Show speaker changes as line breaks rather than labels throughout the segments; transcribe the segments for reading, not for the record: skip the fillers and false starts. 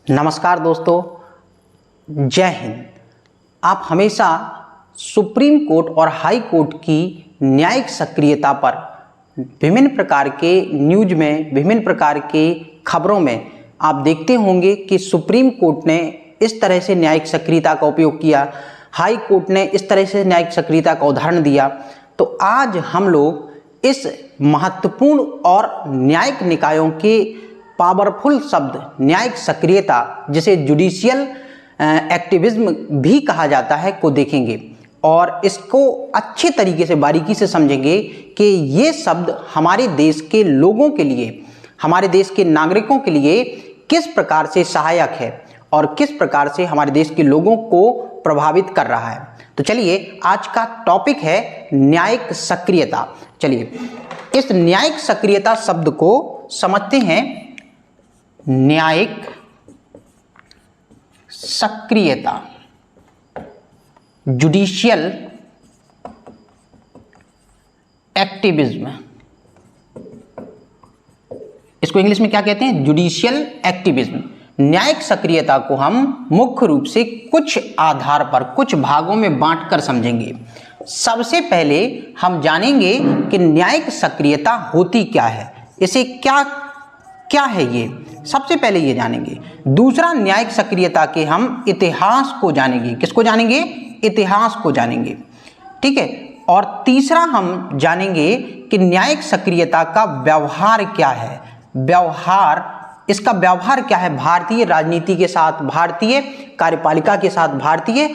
नमस्कार दोस्तों, जय हिंद। आप हमेशा सुप्रीम कोर्ट और हाई कोर्ट की न्यायिक सक्रियता पर विभिन्न प्रकार के न्यूज में, विभिन्न प्रकार के खबरों में आप देखते होंगे कि सुप्रीम कोर्ट ने इस तरह से न्यायिक सक्रियता का उपयोग किया, हाई कोर्ट ने इस तरह से न्यायिक सक्रियता का उदाहरण दिया। तो आज हम लोग इस महत्वपूर्ण और न्यायिक निकायों के पावरफुल शब्द न्यायिक सक्रियता, जिसे जुडिशियल एक्टिविज्म भी कहा जाता है, को देखेंगे और इसको अच्छे तरीके से बारीकी से समझेंगे कि ये शब्द हमारे देश के लोगों के लिए, हमारे देश के नागरिकों के लिए किस प्रकार से सहायक है और किस प्रकार से हमारे देश के लोगों को प्रभावित कर रहा है। तो चलिए, आज का टॉपिक है न्यायिक सक्रियता। चलिए इस न्यायिक सक्रियता शब्द को समझते हैं। न्यायिक सक्रियता, जुडिशियल एक्टिविज्म, इसको इंग्लिश में क्या कहते हैं? Judicial activism. न्यायिक सक्रियता को हम मुख्य रूप से कुछ आधार पर, कुछ भागों में बांटकर समझेंगे। सबसे पहले हम जानेंगे कि न्यायिक सक्रियता होती क्या है, इसे क्या है ये, सबसे पहले ये जानेंगे। दूसरा, न्यायिक सक्रियता के हम इतिहास को जानेंगे। किसको जानेंगे? इतिहास को जानेंगे, ठीक है। और तीसरा हम जानेंगे कि न्यायिक सक्रियता का व्यवहार क्या है। व्यवहार, इसका व्यवहार क्या है भारतीय राजनीति के साथ, भारतीय कार्यपालिका के साथ, भारतीय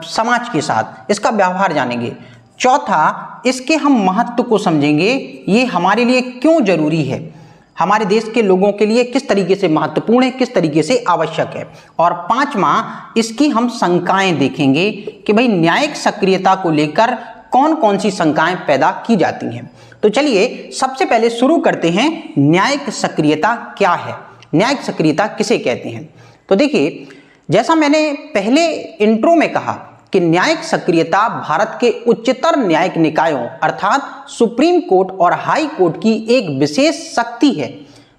समाज के साथ, इसका व्यवहार जानेंगे। चौथा, इसके हम महत्व को समझेंगे, ये हमारे लिए क्यों जरूरी है, हमारे देश के लोगों के लिए किस तरीके से महत्वपूर्ण है, किस तरीके से आवश्यक है। और पांचवा, इसकी हम शंकाएं देखेंगे कि भाई न्यायिक सक्रियता को लेकर कौन कौन सी शंकाएं पैदा की जाती हैं। तो चलिए सबसे पहले शुरू करते हैं, न्यायिक सक्रियता क्या है, न्यायिक सक्रियता किसे कहते हैं। तो देखिए, जैसा मैंने पहले इंट्रो में कहा कि न्यायिक सक्रियता भारत के उच्चतर न्यायिक निकायों अर्थात सुप्रीम कोर्ट और हाई कोर्ट की एक विशेष शक्ति है,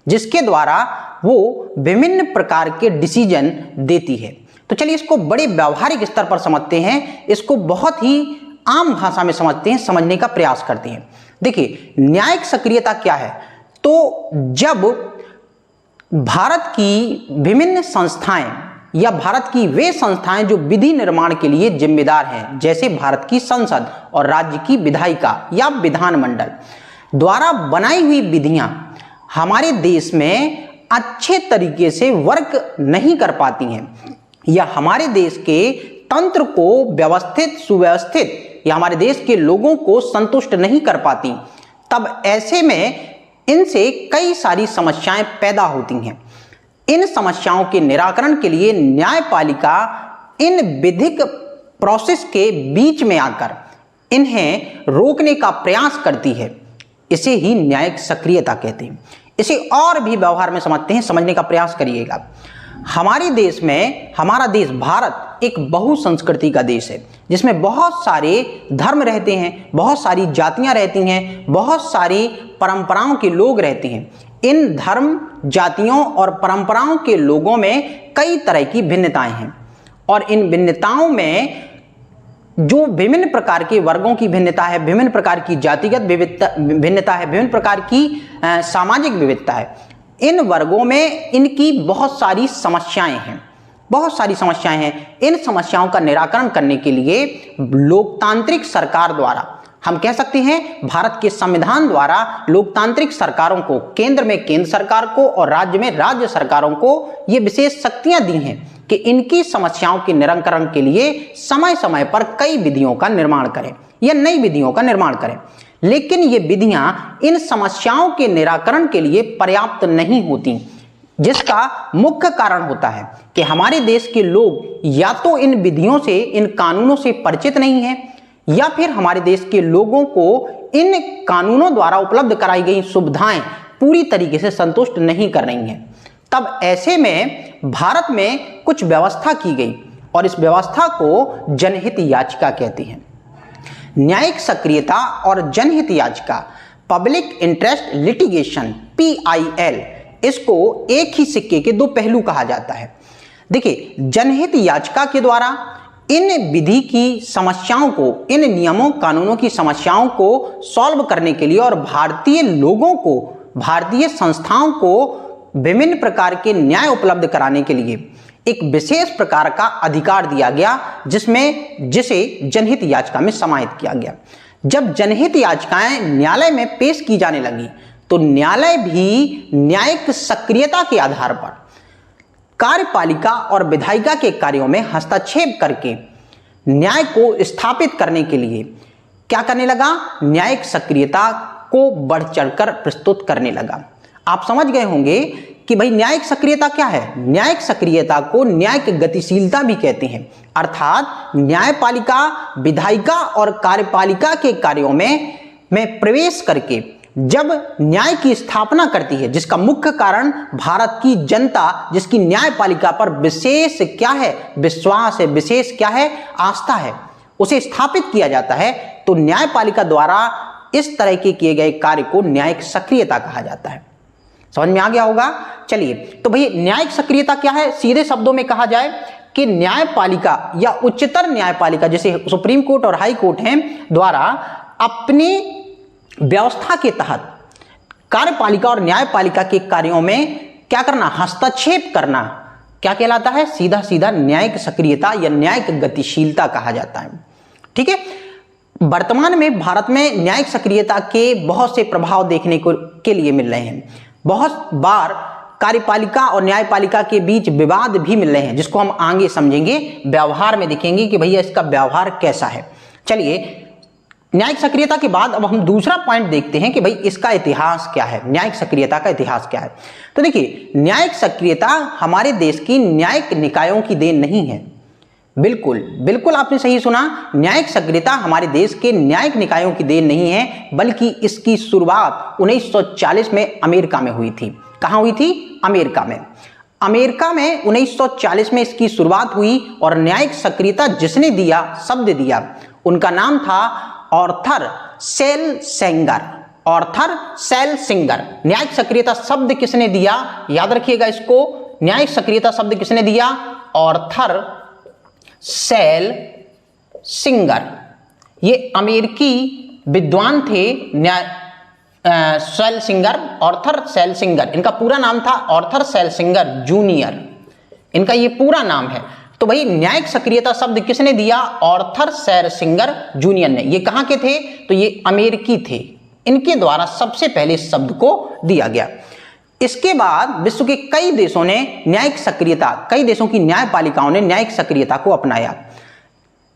जिसके द्वारा वो विभिन्न प्रकार के डिसीजन देती है। तो चलिए इसको बड़े व्यावहारिक स्तर पर समझते हैं, इसको बहुत ही आम भाषा में समझते हैं, समझने का प्रयास करते हैं। देखिए, न्यायिक सक्रियता क्या है? तो जब भारत की विभिन्न संस्थाएं या भारत की वे संस्थाएं जो विधि निर्माण के लिए जिम्मेदार हैं, जैसे भारत की संसद और राज्य की विधायिका या विधानमंडल द्वारा बनाई हुई विधियां हमारे देश में अच्छे तरीके से वर्क नहीं कर पाती हैं या हमारे देश के तंत्र को व्यवस्थित, सुव्यवस्थित या हमारे देश के लोगों को संतुष्ट नहीं कर पाती, तब ऐसे में इनसे कई सारी समस्याएं पैदा होती हैं। इन समस्याओं के निराकरण के लिए न्यायपालिका इन विधिक प्रोसेस के बीच में आकर इन्हें रोकने का प्रयास करती है। इसे ही न्यायिक सक्रियता कहते हैं। इसे और भी व्यवहार में समझते हैं, समझने का प्रयास करिएगा। हमारे देश में, हमारा देश भारत एक बहुसंस्कृति का देश है, जिसमें बहुत सारे धर्म रहते हैं, बहुत सारी जातियां रहती हैं, बहुत सारी परंपराओं के लोग रहते हैं। इन धर्म, जातियों और परंपराओं के लोगों में कई तरह की भिन्नताएं हैं और इन भिन्नताओं में जो विभिन्न प्रकार के वर्गों की भिन्नता है, विभिन्न प्रकार की जातिगत भिन्नता है, विभिन्न प्रकार की सामाजिक विविधता है, इन वर्गों में इनकी बहुत सारी समस्याएं हैं, बहुत सारी समस्याएं हैं। इन समस्याओं का निराकरण करने के लिए लोकतांत्रिक सरकार द्वारा, हम कह सकते हैं भारत के संविधान द्वारा लोकतांत्रिक सरकारों को, केंद्र में केंद्र सरकार को और राज्य में राज्य सरकारों को ये विशेष शक्तियां दी हैं कि इनकी समस्याओं के निराकरण के लिए समय समय पर कई विधियों का निर्माण करें या नई विधियों का निर्माण करें। लेकिन ये विधियां इन समस्याओं के निराकरण के लिए पर्याप्त नहीं होती, जिसका मुख्य कारण होता है कि हमारे देश के लोग या तो इन विधियों से, इन कानूनों से परिचित नहीं है, या फिर हमारे देश के लोगों को इन कानूनों द्वारा उपलब्ध कराई गई सुविधाएं पूरी तरीके से संतुष्ट नहीं कर रही हैं। तब ऐसे में भारत में कुछ व्यवस्था की गई और इस व्यवस्था को जनहित याचिका कहते हैं। न्यायिक सक्रियता और जनहित याचिका, पब्लिक इंटरेस्ट लिटिगेशन, PIL, इसको एक ही सिक्के के दो पहलू कहा जाता है। देखिए, जनहित याचिका के द्वारा इन विधि की समस्याओं को, इन नियमों कानूनों की समस्याओं को सॉल्व करने के लिए और भारतीय लोगों को, भारतीय संस्थाओं को विभिन्न प्रकार के न्याय उपलब्ध कराने के लिए एक विशेष प्रकार का अधिकार दिया गया, जिसे जनहित याचिका में समाहित किया गया। जब जनहित याचिकाएं न्यायालय में पेश की जाने लगी तो न्यायालय भी न्यायिक सक्रियता के आधार पर कार्यपालिका और विधायिका के कार्यों में हस्तक्षेप करके न्याय को स्थापित करने के लिए क्या करने लगा, न्यायिक सक्रियता को बढ़ चढ़कर प्रस्तुत करने लगा। आप समझ गए होंगे कि भाई न्यायिक सक्रियता क्या है। न्यायिक सक्रियता को न्यायिक गतिशीलता भी कहते हैं, अर्थात न्यायपालिका, विधायिका और कार्यपालिका के कार्यों में प्रवेश करके जब न्याय की स्थापना करती है, जिसका मुख्य कारण भारत की जनता, जिसकी न्यायपालिका पर विशेष क्या है, विश्वास है, विशेष क्या है, आस्था है, उसे स्थापित किया जाता है, तो न्यायपालिका द्वारा इस तरह के किए गए कार्य को न्यायिक सक्रियता कहा जाता है। समझ में आ गया होगा। चलिए, तो भाई न्यायिक सक्रियता क्या है, सीधे शब्दों में कहा जाए कि न्यायपालिका या उच्चतर न्यायपालिका, जैसे सुप्रीम कोर्ट और हाई कोर्ट हैं, द्वारा अपनी व्यवस्था के तहत कार्यपालिका और न्यायपालिका के कार्यों में क्या करना, हस्तक्षेप करना, क्या कहलाता है, सीधा सीधा न्यायिक सक्रियता या न्यायिक गतिशीलता कहा जाता है। ठीक है। वर्तमान में भारत में न्यायिक सक्रियता के बहुत से प्रभाव देखने के लिए मिल रहे हैं। बहुत बार कार्यपालिका और न्यायपालिका के बीच विवाद भी मिल रहे हैं, जिसको हम आगे समझेंगे, व्यवहार में देखेंगे कि भैया इसका व्यवहार कैसा है। चलिए, न्यायिक सक्रियता के बाद अब हम दूसरा पॉइंट देखते हैं कि भाई इसका इतिहास क्या है, न्यायिक सक्रियता का इतिहास क्या है। तो देखिए, न्यायिक सक्रियता हमारे देश की न्यायिक निकायों की देन नहीं है। बिल्कुल बिल्कुल आपने सही सुना, न्यायिक सक्रियता हमारे देश के न्यायिक निकायों की देन नहीं है, बल्कि इसकी शुरुआत 1940 में अमेरिका में हुई थी। कहाँ हुई थी? अमेरिका में। अमेरिका में 1940 में इसकी शुरुआत हुई और न्यायिक सक्रियता जिसने दिया, शब्द दिया, उनका नाम था Arthur Schlesinger. Arthur Schlesinger. न्यायिक सक्रियता शब्द किसने दिया, याद रखिएगा इसको, न्यायिक सक्रियता शब्द किसने दिया? Arthur Schlesinger. ये अमेरिकी विद्वान थे, Schlesinger, Arthur Schlesinger. इनका पूरा नाम था आर्थर सेल सिंगर जूनियर, इनका ये पूरा नाम है। तो भाई न्यायिक सक्रियता शब्द किसने दिया? आर्थर सेल सिंगर जूनियर ने। ये कहाँ के थे? तो ये अमेरिकी थे। इनके द्वारा सबसे पहले इस शब्द को दिया गया। इसके बाद विश्व के कई देशों ने न्यायिक सक्रियता, कई देशों की न्यायपालिकाओं ने न्यायिक सक्रियता को अपनाया।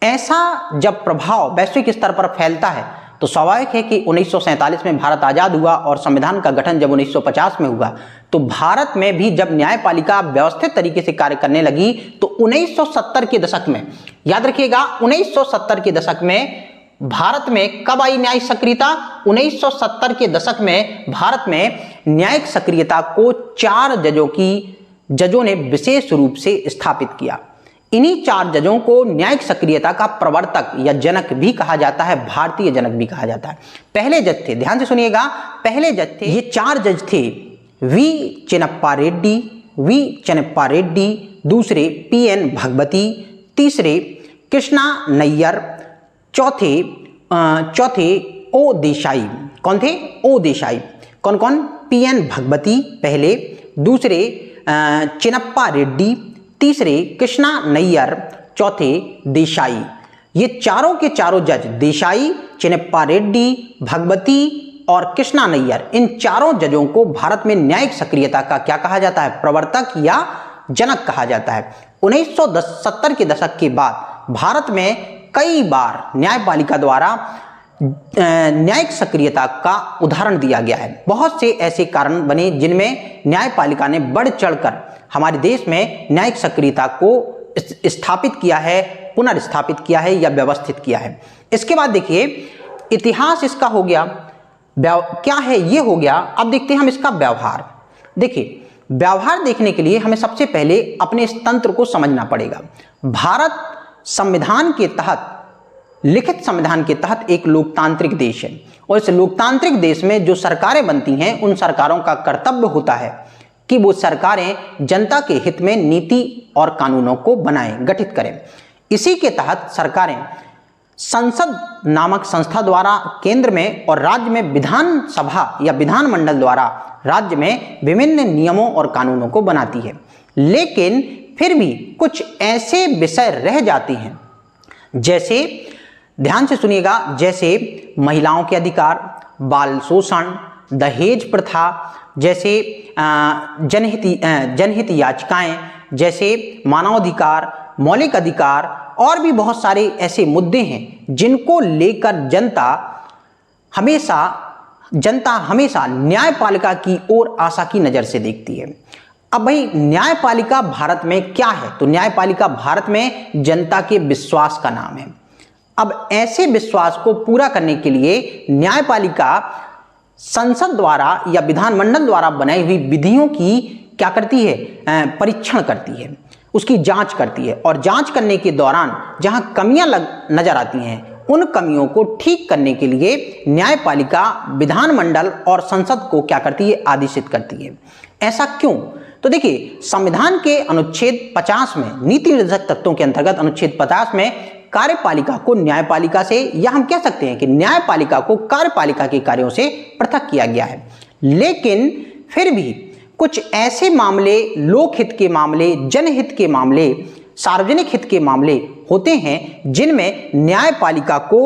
ऐसा जब प्रभाव वैश्विक स्तर पर फैलता है तो स्वाभाविक है कि 1947 में भारत आजाद हुआ और संविधान का गठन जब 1950 में हुआ, तो भारत में भी जब न्यायपालिका व्यवस्थित तरीके से कार्य करने लगी तो 1970 के दशक में, याद रखिएगा 1970 के दशक में भारत में कब आई न्यायिक सक्रियता? 1970 के दशक में भारत में न्यायिक सक्रियता को 4 जजों ने विशेष रूप से स्थापित किया। इन्हीं 4 जजों को न्यायिक सक्रियता का प्रवर्तक या जनक भी कहा जाता है, भारतीय जनक भी कहा जाता है। पहले जज थे, ध्यान से सुनिएगा, पहले जज थे, ये 4 जज थे, वी चेन्नप्पा रेड्डी, दूसरे पीएन भगवती, तीसरे कृष्णा नैयर, चौथे ओ देसाई। कौन थे? ओ देसाई। कौन कौन? पीएन भगवती पहले, दूसरे चिन्नप्पा रेड्डी, तीसरे कृष्णा नैयर, चौथे देसाई। ये चारों के चारों जज, देसाई, चिन्नप्पा रेड्डी, भगवती और कृष्णा नैयर, इन चारों जजों को भारत में न्यायिक सक्रियता का क्या कहा जाता है? प्रवर्तक या जनक कहा जाता है। 1970 के दशक के बाद भारत में कई बार न्यायपालिका द्वारा न्यायिक सक्रियता का उदाहरण दिया गया है। बहुत से ऐसे कारण बने जिनमें न्यायपालिका ने बढ़ चढ़कर हमारे देश में न्यायिक सक्रियता को स्थापित किया है, पुनर्स्थापित किया है या व्यवस्थित किया है। इसके बाद देखिए, इतिहास इसका हो गया, क्या है ये हो गया। अब देखते हैं हम इसका व्यवहार। देखिए, व्यवहार देखने के लिए हमें सबसे पहले अपने इस तंत्र को समझना पड़ेगा। भारत संविधान के तहत, लिखित संविधान के तहत एक लोकतांत्रिक देश है और इस लोकतांत्रिक देश में जो सरकारें बनती हैं, उन सरकारों का कर्तव्य होता है कि वो सरकारें जनता के हित में नीति और कानूनों को बनाएं, गठित करें। इसी के तहत सरकारें संसद नामक संस्था द्वारा केंद्र में और राज्य में विधानसभा या विधानमंडल द्वारा राज्य में विभिन्न नियमों और कानूनों को बनाती है। लेकिन फिर भी कुछ ऐसे विषय रह जाते हैं, जैसे, ध्यान से सुनिएगा, जैसे महिलाओं के अधिकार, बाल शोषण, दहेज प्रथा, जैसे जनहित याचिकाएं, जैसे मानवाधिकार, मौलिक अधिकार और भी बहुत सारे ऐसे मुद्दे हैं जिनको लेकर जनता हमेशा न्यायपालिका की ओर आशा की नज़र से देखती है। अब भाई न्यायपालिका भारत में क्या है? तो न्यायपालिका भारत में जनता के विश्वास का नाम है। अब ऐसे विश्वास को पूरा करने के लिए न्यायपालिका संसद द्वारा या विधानमंडल द्वारा बनाई हुई विधियों की क्या करती है? परीक्षण करती है, उसकी जांच करती है, और जांच करने के दौरान जहां कमियां नजर आती हैं उन कमियों को ठीक करने के लिए न्यायपालिका विधानमंडल और संसद को क्या करती है? आदेशित करती है। ऐसा क्यों? तो देखिए, संविधान के अनुच्छेद 50 में, नीति निर्देशक तत्वों के अंतर्गत अनुच्छेद 50 में कार्यपालिका को न्यायपालिका से, या हम कह सकते हैं कि न्यायपालिका को कार्यपालिका के कार्यों से पृथक किया गया है। लेकिन फिर भी कुछ ऐसे मामले, लोकहित के मामले, जनहित के मामले, सार्वजनिक हित के मामले होते हैं जिनमें न्यायपालिका को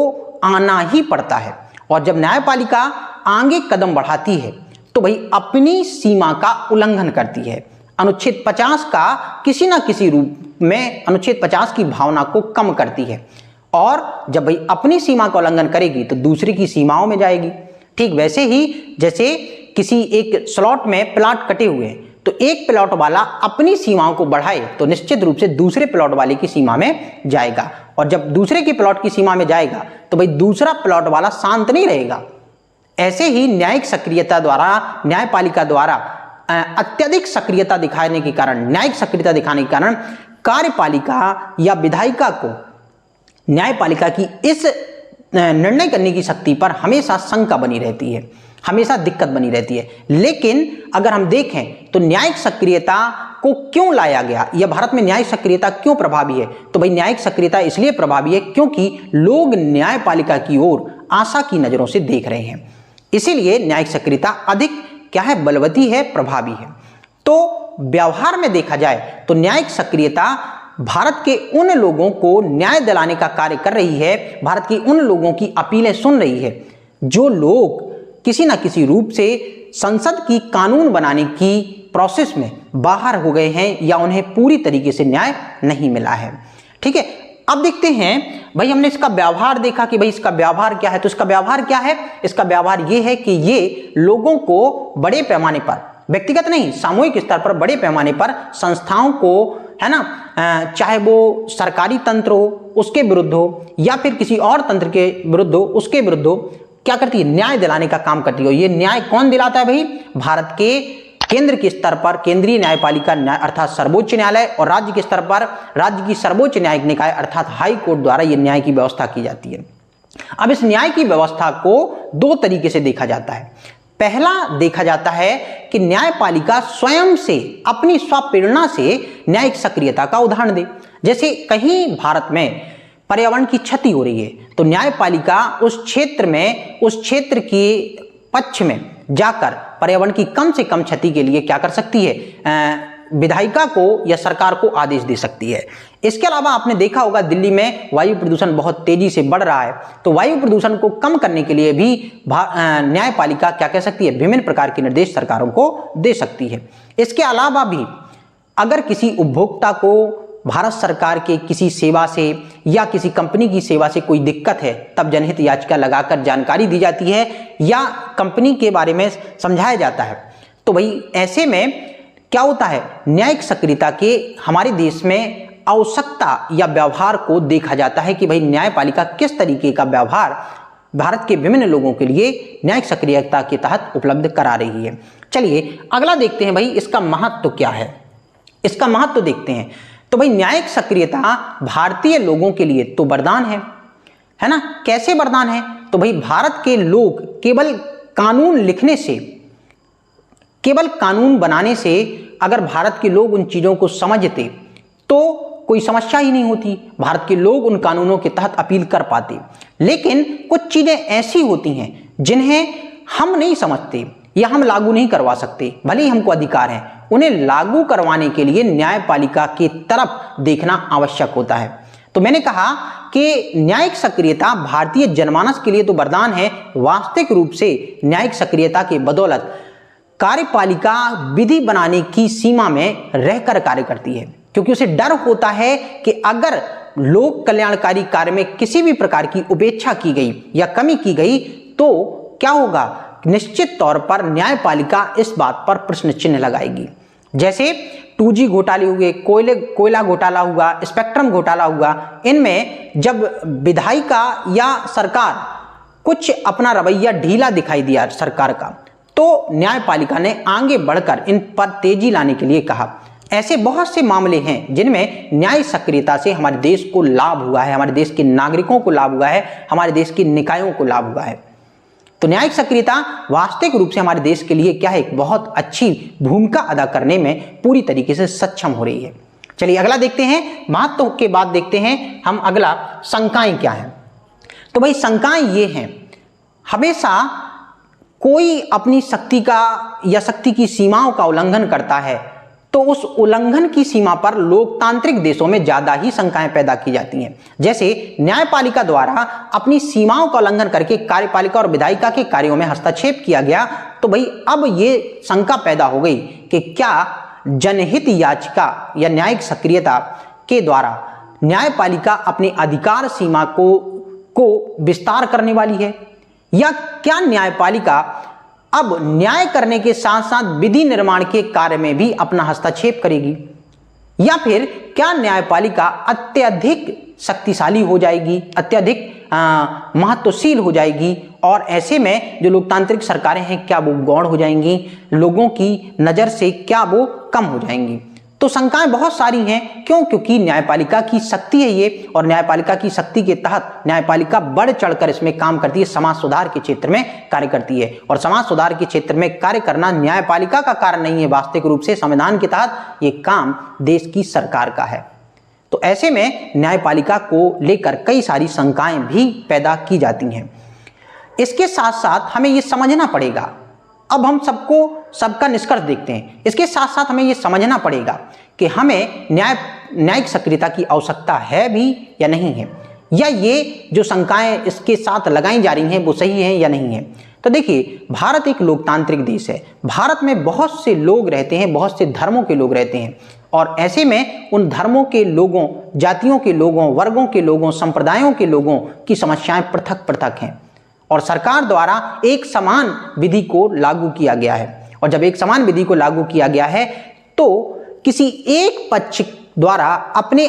आना ही पड़ता है। और जब न्यायपालिका आगे कदम बढ़ाती है तो भाई अपनी सीमा का उल्लंघन करती है। अनुच्छेद 50 का किसी ना किसी रूप में अनुच्छेद 50 की भावना को कम करती है, और जब भाई अपनी सीमा का उल्लंघन करेगी तो दूसरी की सीमाओं में जाएगी। ठीक वैसे ही जैसे किसी एक स्लॉट में प्लॉट कटे हुए हैं, तो एक प्लॉट वाला अपनी सीमाओं को बढ़ाए तो निश्चित रूप से दूसरे प्लॉट वाले की सीमा में जाएगा, और जब दूसरे की प्लॉट की सीमा में जाएगा तो भाई दूसरा प्लॉट वाला शांत नहीं रहेगा। ऐसे ही न्यायिक सक्रियता द्वारा, न्यायपालिका द्वारा अत्यधिक सक्रियता दिखाने के कारण, न्यायिक सक्रियता दिखाने के कारण कार्यपालिका या विधायिका को न्यायपालिका की इस निर्णय करने की शक्ति पर हमेशा शंका बनी रहती है, हमेशा दिक्कत बनी रहती है। लेकिन अगर हम देखें तो न्यायिक सक्रियता को क्यों लाया गया, या भारत में न्यायिक सक्रियता क्यों प्रभावी है? तो भाई न्यायिक सक्रियता इसलिए प्रभावी है क्योंकि लोग न्यायपालिका की ओर आशा की नजरों से देख रहे हैं, इसीलिए न्यायिक सक्रियता अधिक क्या है? बलवती है, प्रभावी है। तो व्यवहार में देखा जाए तो न्यायिक सक्रियता भारत के उन लोगों को न्याय दिलाने का कार्य कर रही है, भारत की उन लोगों की अपीलें सुन रही है जो लोग किसी ना किसी रूप से संसद की कानून बनाने की प्रोसेस में बाहर हो गए हैं या उन्हें पूरी तरीके से न्याय नहीं मिला है। ठीक है, अब देखते हैं भाई, हमने इसका व्यवहार देखा कि भाई इसका व्यवहार क्या है। तो इसका व्यवहार क्या है? इसका व्यवहार ये है कि ये लोगों को बड़े पैमाने पर, व्यक्तिगत नहीं, सामूहिक स्तर पर बड़े पैमाने पर संस्थाओं को, है ना, चाहे वो सरकारी तंत्र हो उसके विरुद्ध हो या फिर किसी और तंत्र के विरुद्ध हो उसके विरुद्ध हो, क्या करती है? न्याय दिलाने का काम करती है। ये न्याय कौन दिलाता है भाई? भारत के केंद्र के स्तर पर केंद्रीय न्यायपालिका अर्थात सर्वोच्च न्यायालय, और राज्य के स्तर पर राज्य की सर्वोच्च न्यायिक निकाय अर्थात हाई कोर्ट द्वारा ये न्याय की व्यवस्था की जाती है। अब इस न्याय की व्यवस्था को दो तरीके से देखा जाता है। पहला देखा जाता है कि न्यायपालिका स्वयं से, अपनी स्वप्रेरणा से न्यायिक सक्रियता का उदाहरण दे। जैसे कहीं भारत में पर्यावरण की क्षति हो रही है तो न्यायपालिका उस क्षेत्र के पक्ष में जाकर पर्यावरण की कम से कम क्षति के लिए क्या कर सकती है? विधायिका को या सरकार को आदेश दे सकती है। इसके अलावा आपने देखा होगा दिल्ली में वायु प्रदूषण बहुत तेजी से बढ़ रहा है, तो वायु प्रदूषण को कम करने के लिए भी न्यायपालिका क्या कह सकती है? विभिन्न प्रकार के निर्देश सरकारों को दे सकती है। इसके अलावा भी अगर किसी उपभोक्ता को भारत सरकार के किसी सेवा से या किसी कंपनी की सेवा से कोई दिक्कत है, तब जनहित याचिका लगाकर जानकारी दी जाती है या कंपनी के बारे में समझाया जाता है। तो भाई ऐसे में क्या होता है? न्यायिक सक्रियता के हमारे देश में आवश्यकता या व्यवहार को देखा जाता है कि भाई न्यायपालिका किस तरीके का व्यवहार भारत के विभिन्न लोगों के लिए न्यायिक सक्रियता के तहत उपलब्ध करा रही है। चलिए अगला देखते हैं भाई, इसका महत्व क्या है। इसका महत्व देखते हैं तो भाई न्यायिक सक्रियता भारतीय लोगों के लिए तो वरदान है ना। कैसे वरदान है? तो भाई भारत के लोग केवल कानून लिखने से केवल कानून बनाने से अगर भारत के लोग उन चीज़ों को समझते तो कोई समस्या ही नहीं होती, भारत के लोग उन कानूनों के तहत अपील कर पाते। लेकिन कुछ चीज़ें ऐसी होती हैं जिन्हें हम नहीं समझते या हम लागू नहीं करवा सकते, भले ही हमको अधिकार है, उन्हें लागू करवाने के लिए न्यायपालिका की तरफ देखना आवश्यक होता है। तो मैंने कहा कि न्यायिक सक्रियता भारतीय जनमानस के लिए तो वरदान है, वास्तविक रूप से न्यायिक सक्रियता के बदौलत कार्यपालिका विधि बनाने की सीमा में रहकर कार्य करती है, क्योंकि उसे डर होता है कि अगर लोक कल्याणकारी कार्य में किसी भी प्रकार की उपेक्षा की गई या कमी की गई तो क्या होगा, निश्चित तौर पर न्यायपालिका इस बात पर प्रश्न चिन्ह लगाएगी। जैसे 2G घोटाले हुए, कोयला घोटाला हुआ, स्पेक्ट्रम घोटाला हुआ, इनमें जब विधायिका या सरकार कुछ अपना रवैया ढीला दिखाई दिया सरकार का, तो न्यायपालिका ने आगे बढ़कर इन पर तेजी लाने के लिए कहा। ऐसे बहुत से मामले हैं जिनमें न्याय सक्रियता से हमारे देश को लाभ हुआ है, हमारे देश के नागरिकों को लाभ हुआ है, हमारे देश के निकायों को लाभ हुआ है। तो न्यायिक सक्रियता वास्तविक रूप से हमारे देश के लिए क्या है, एक बहुत अच्छी भूमिका अदा करने में पूरी तरीके से सक्षम हो रही है। चलिए अगला देखते हैं, महत्व के बाद देखते हैं हम अगला शंकाएं क्या है। तो भाई शंकाएं ये हैं, हमेशा कोई अपनी शक्ति का या शक्ति की सीमाओं का उल्लंघन करता है तो उस उल्लंघन की सीमा पर लोकतांत्रिक देशों में ज्यादा ही शंकाएं पैदा की जाती हैं। जैसे न्यायपालिका द्वारा अपनी सीमाओं का उल्लंघन करके कार्यपालिका और विधायिका के कार्यों में हस्तक्षेप किया गया, तो भाई अब ये शंका पैदा हो गई कि क्या जनहित याचिका या न्यायिक सक्रियता के द्वारा न्यायपालिका अपनी अधिकार सीमा को विस्तार करने वाली है, या क्या न्यायपालिका अब न्याय करने के साथ साथ विधि निर्माण के कार्य में भी अपना हस्तक्षेप करेगी, या फिर क्या न्यायपालिका अत्यधिक शक्तिशाली हो जाएगी, अत्यधिक महत्वशील हो जाएगी, और ऐसे में जो लोकतांत्रिक सरकारें हैं क्या वो गौण हो जाएंगी, लोगों की नज़र से क्या वो कम हो जाएंगी। तो शंकाएं बहुत सारी हैं, क्यों, क्योंकि न्यायपालिका की शक्ति है ये, और न्यायपालिका की शक्ति के तहत न्यायपालिका बढ़ चढ़कर इसमें काम करती है, समाज सुधार के क्षेत्र में कार्य करती है। और समाज सुधार के क्षेत्र में कार्य करना न्यायपालिका का कार्य नहीं है, वास्तविक रूप से संविधान के तहत ये काम देश की सरकार का है। तो ऐसे में न्यायपालिका को लेकर कई सारी शंकाएं भी पैदा की जाती हैं। इसके साथ साथ हमें ये समझना पड़ेगा, अब हम सबका निष्कर्ष देखते हैं, इसके साथ साथ हमें यह समझना पड़ेगा कि हमें न्यायिक सक्रियता की आवश्यकता है भी या नहीं है, या ये जो शंकाएं इसके साथ लगाई जा रही हैं वो सही है या नहीं है। तो देखिए, भारत एक लोकतांत्रिक देश है, भारत में बहुत से लोग रहते हैं, बहुत से धर्मों के लोग रहते हैं, और ऐसे में उन धर्मों के लोगों, जातियों के लोगों, वर्गों के लोगों, संप्रदायों के लोगों की समस्याएं पृथक पृथक हैं, और सरकार द्वारा एक समान विधि को लागू किया गया है। और जब एक समान विधि को लागू किया गया है तो किसी एक पक्ष द्वारा अपने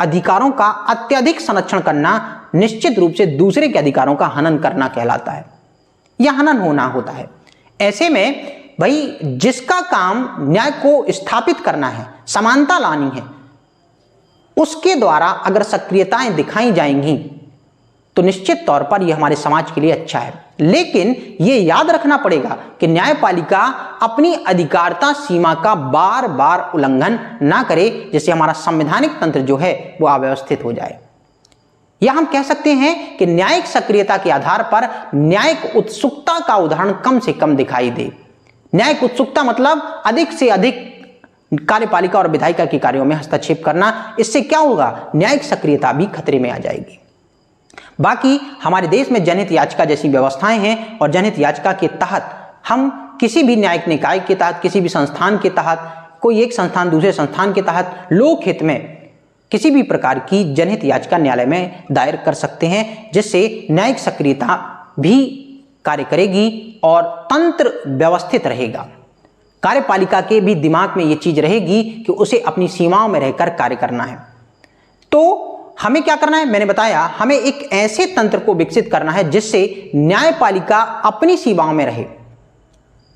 अधिकारों का अत्यधिक संरक्षण करना निश्चित रूप से दूसरे के अधिकारों का हनन करना कहलाता है, या हनन होना होता है। ऐसे में भाई जिसका काम न्याय को स्थापित करना है, समानता लानी है, उसके द्वारा अगर सक्रियताएं दिखाई जाएंगी तो निश्चित तौर पर यह हमारे समाज के लिए अच्छा है। लेकिन यह याद रखना पड़ेगा कि न्यायपालिका अपनी अधिकारता सीमा का बार बार उल्लंघन ना करे, जिससे हमारा संवैधानिक तंत्र जो है वो अव्यवस्थित हो जाए। या हम कह सकते हैं कि न्यायिक सक्रियता के आधार पर न्यायिक उत्सुकता का उदाहरण कम से कम दिखाई दे। न्यायिक उत्सुकता मतलब अधिक से अधिक कार्यपालिका और विधायिका के कार्यों में हस्तक्षेप करना। इससे क्या होगा, न्यायिक सक्रियता भी खतरे में आ जाएगी। बाकी हमारे देश में जनहित याचिका जैसी व्यवस्थाएं हैं, और जनहित याचिका के तहत हम किसी भी न्यायिक निकाय के तहत, किसी भी संस्थान के तहत, कोई एक संस्थान दूसरे संस्थान के तहत लोक हित में किसी भी प्रकार की जनहित याचिका न्यायालय में दायर कर सकते हैं, जिससे न्यायिक सक्रियता भी कार्य करेगी और तंत्र व्यवस्थित रहेगा। कार्यपालिका के भी दिमाग में ये चीज रहेगी कि उसे अपनी सीमाओं में रहकर कार्य करना है। तो हमें क्या करना है, मैंने बताया, हमें एक ऐसे तंत्र को विकसित करना है जिससे न्यायपालिका अपनी सीमाओं में रहे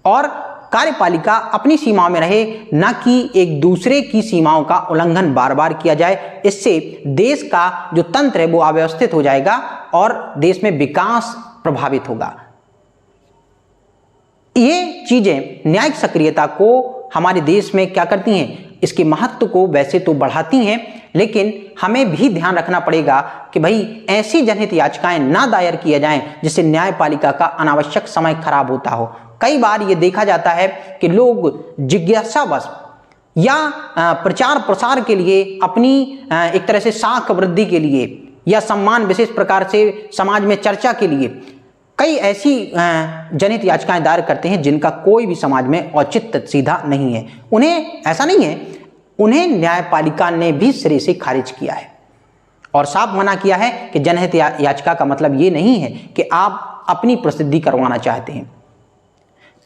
और कार्यपालिका अपनी सीमाओं में रहे, न कि एक दूसरे की सीमाओं का उल्लंघन बार बार किया जाए। इससे देश का जो तंत्र है वो अव्यवस्थित हो जाएगा और देश में विकास प्रभावित होगा। ये चीजें न्यायिक सक्रियता को हमारे देश में क्या करती हैं, इसके महत्व को वैसे तो बढ़ाती हैं, लेकिन हमें भी ध्यान रखना पड़ेगा कि भाई ऐसी जनहित याचिकाएं ना दायर किया जाएं जिससे न्यायपालिका का अनावश्यक समय खराब होता हो। कई बार ये देखा जाता है कि लोग जिज्ञासावश या प्रचार प्रसार के लिए, अपनी एक तरह से साख वृद्धि के लिए या सम्मान विशेष प्रकार से समाज में चर्चा के लिए कई ऐसी जनहित याचिकाएं दायर करते हैं जिनका कोई भी समाज में औचित्य सीधा नहीं है। उन्हें ऐसा नहीं है, उन्हें न्यायपालिका ने भी सिरे से खारिज किया है और साफ मना किया है कि जनहित याचिका का मतलब ये नहीं है कि आप अपनी प्रसिद्धि करवाना चाहते हैं।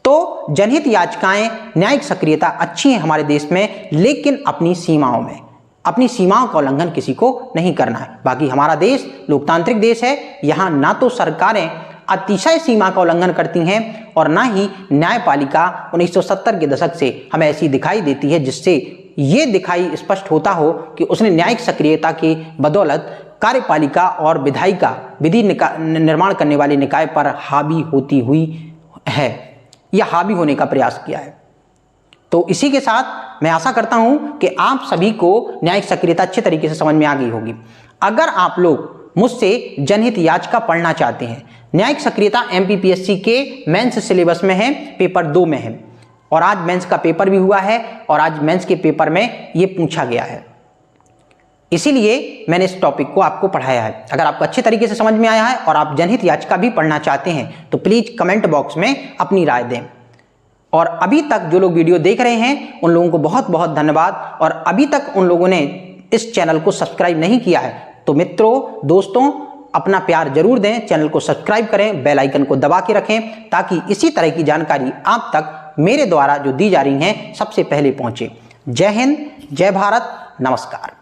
तो जनहित याचिकाएं, न्यायिक सक्रियता अच्छी है हमारे देश में, लेकिन अपनी सीमाओं में, अपनी सीमाओं का उल्लंघन किसी को नहीं करना है। बाकी हमारा देश लोकतांत्रिक देश है, यहाँ ना तो सरकारें अतिशय सीमा का उल्लंघन करती हैं और ना ही न्यायपालिका 1970 के दशक से हमें ऐसी दिखाई देती है जिससे ये दिखाई स्पष्ट होता हो कि उसने न्यायिक सक्रियता की बदौलत कार्यपालिका और विधायिका, विधि निर्माण करने वाले निकाय पर हावी होती हुई है या हावी होने का प्रयास किया है। तो इसी के साथ मैं आशा करता हूं कि आप सभी को न्यायिक सक्रियता अच्छे तरीके से समझ में आ गई होगी। अगर आप लोग मुझसे जनहित याचिका पढ़ना चाहते हैं, न्यायिक सक्रियता एमपीपीएससी के मेंस सिलेबस में है, पेपर 2 में है और आज मेंस का पेपर भी हुआ है और आज मेंस के पेपर में ये पूछा गया है, इसीलिए मैंने इस टॉपिक को आपको पढ़ाया है। अगर आपको अच्छे तरीके से समझ में आया है और आप जनहित याचिका भी पढ़ना चाहते हैं तो प्लीज कमेंट बॉक्स में अपनी राय दें। और अभी तक जो लोग वीडियो देख रहे हैं उन लोगों को बहुत बहुत धन्यवाद, और अभी तक उन लोगों ने इस चैनल को सब्सक्राइब नहीं किया है तो मित्रों, दोस्तों, अपना प्यार जरूर दें, चैनल को सब्सक्राइब करें, बेल आइकन को दबा के रखें ताकि इसी तरह की जानकारी आप तक मेरे द्वारा जो दी जा रही है सबसे पहले पहुंचे। जय हिंद, जय भारत, नमस्कार।